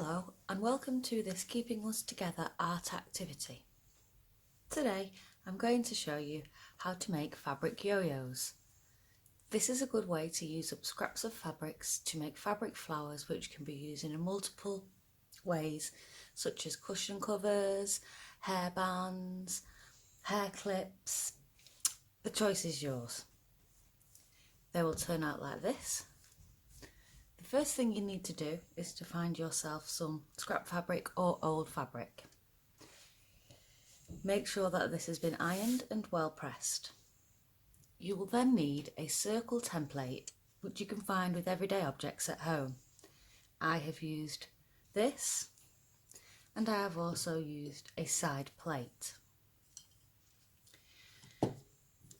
Hello and welcome to this Keeping Us Together art activity. Today I'm going to show you how to make fabric yo-yos. This is a good way to use up scraps of fabrics to make fabric flowers which can be used in multiple ways, such as cushion covers, hairbands, hair clips. The choice is yours. They will turn out like this. The first thing you need to do is to find yourself some scrap fabric or old fabric. Make sure that this has been ironed and well pressed. You will then need a circle template which you can find with everyday objects at home. I have used this and I have also used a side plate.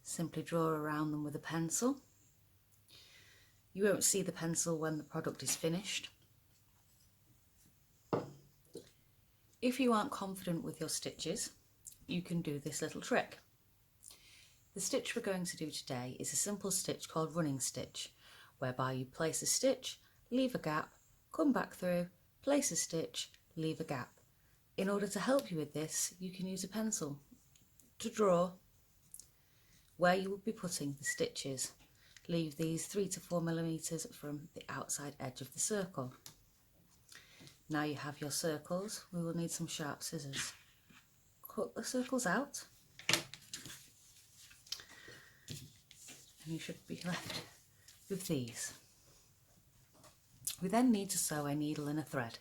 Simply draw around them with a pencil. You won't see the pencil when the product is finished. If you aren't confident with your stitches, you can do this little trick. The stitch we're going to do today is a simple stitch called running stitch, whereby you place a stitch, leave a gap, come back through, place a stitch, leave a gap. In order to help you with this, you can use a pencil to draw where you will be putting the stitches. Leave these 3 to 4 millimeters from the outside edge of the circle. Now you have your circles, we will need some sharp scissors. Cut the circles out and you should be left with these. We then need to sew a needle and a thread.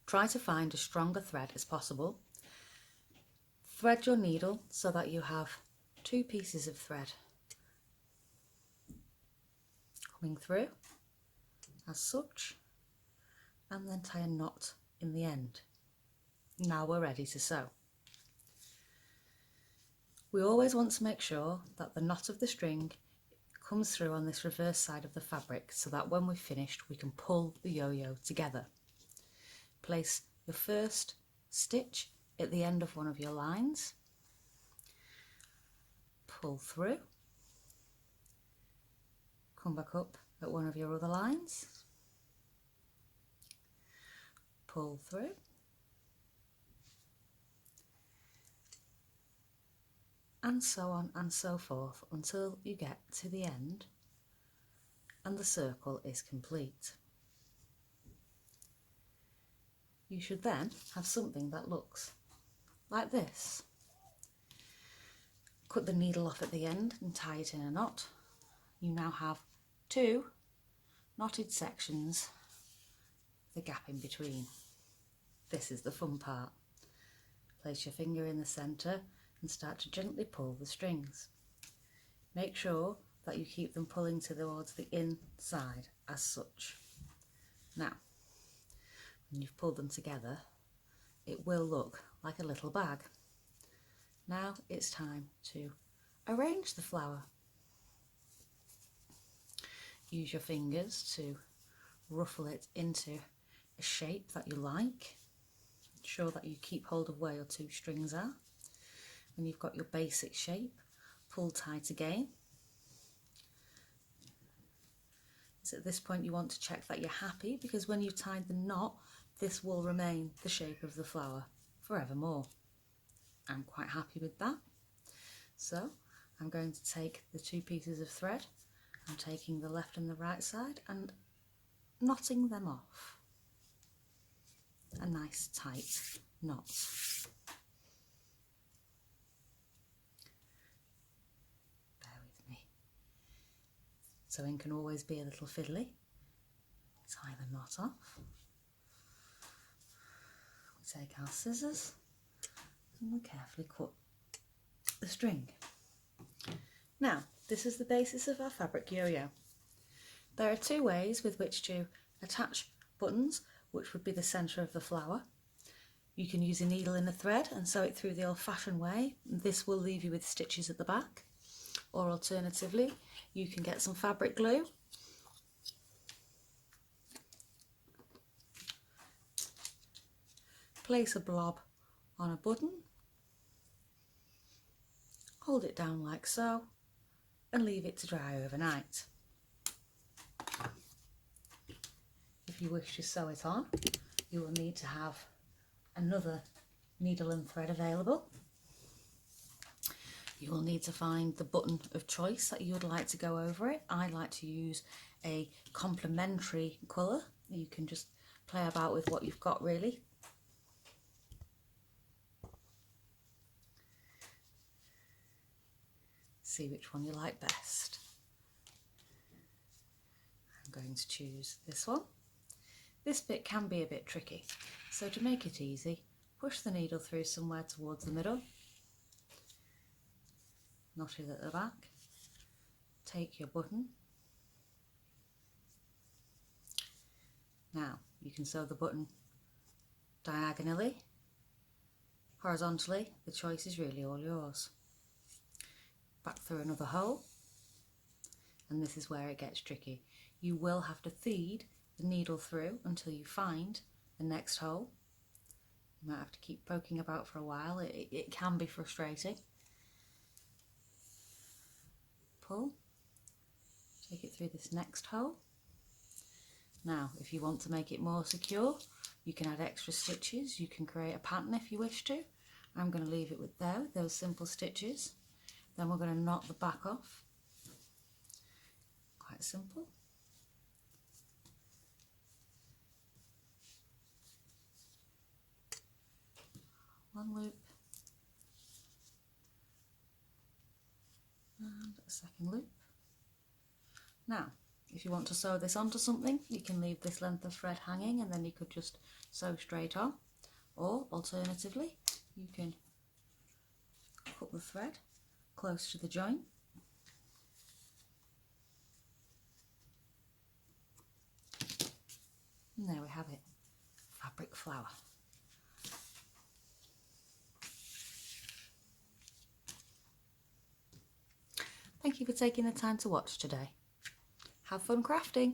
Try to find as strong a thread as possible. Thread your needle so that you have 2 pieces of thread coming through as such, and then tie a knot in the end. Now we're ready to sew. We always want to make sure that the knot of the string comes through on this reverse side of the fabric so that when we're finished we can pull the yo-yo together. Place your first stitch at the end of one of your lines, pull through, come back up at one of your other lines, pull through, and so on and so forth until you get to the end and the circle is complete. You should then have something that looks like this. Cut the needle off at the end and tie it in a knot. You now have 2 knotted sections, the gap in between. This is the fun part. Place your finger in the centre and start to gently pull the strings. Make sure that you keep them pulling towards the inside as such. Now, when you've pulled them together, it will look like a little bag. Now it's time to arrange the flower. Use your fingers to ruffle it into a shape that you like. Ensure that you keep hold of where your 2 strings are. When you've got your basic shape, pull tight again. So at this point you want to check that you're happy, because when you've tied the knot, this will remain the shape of the flower forevermore. I'm quite happy with that. So I'm going to take the 2 pieces of thread, I'm taking the left and the right side and knotting them off. A nice tight knot. Bear with me. Sewing can always be a little fiddly. Tie the knot off. We take our scissors and we carefully cut the string. Now, this is the basis of our fabric yo-yo. There are 2 ways with which to attach buttons, which would be the centre of the flower. You can use a needle and a thread and sew it through the old-fashioned way. This will leave you with stitches at the back. Or alternatively, you can get some fabric glue, place a blob on a button, hold it down like so, and leave it to dry overnight. If you wish to sew it on, you will need to have another needle and thread available. You will need to find the button of choice that you would like to go over it. I like to use a complementary colour. You can just play about with what you've got really. See which one you like best. I'm going to choose this one. This bit can be a bit tricky, so to make it easy, push the needle through somewhere towards the middle, knot it at the back, take your button. Now you can sew the button diagonally, horizontally, the choice is really all yours. Back through another hole, and this is where it gets tricky. You will have to feed the needle through until you find the next hole. You might have to keep poking about for a while, it can be frustrating. Pull, take it through this next hole. Now if you want to make it more secure, you can add extra stitches, you can create a pattern if you wish to. I'm going to leave it with those simple stitches. Then we're going to knot the back off. Quite simple. One loop and a second loop. Now if you want to sew this onto something, you can leave this length of thread hanging and then you could just sew straight on, or alternatively you can cut the thread close to the join. And there we have it, fabric flower. Thank you for taking the time to watch today. Have fun crafting!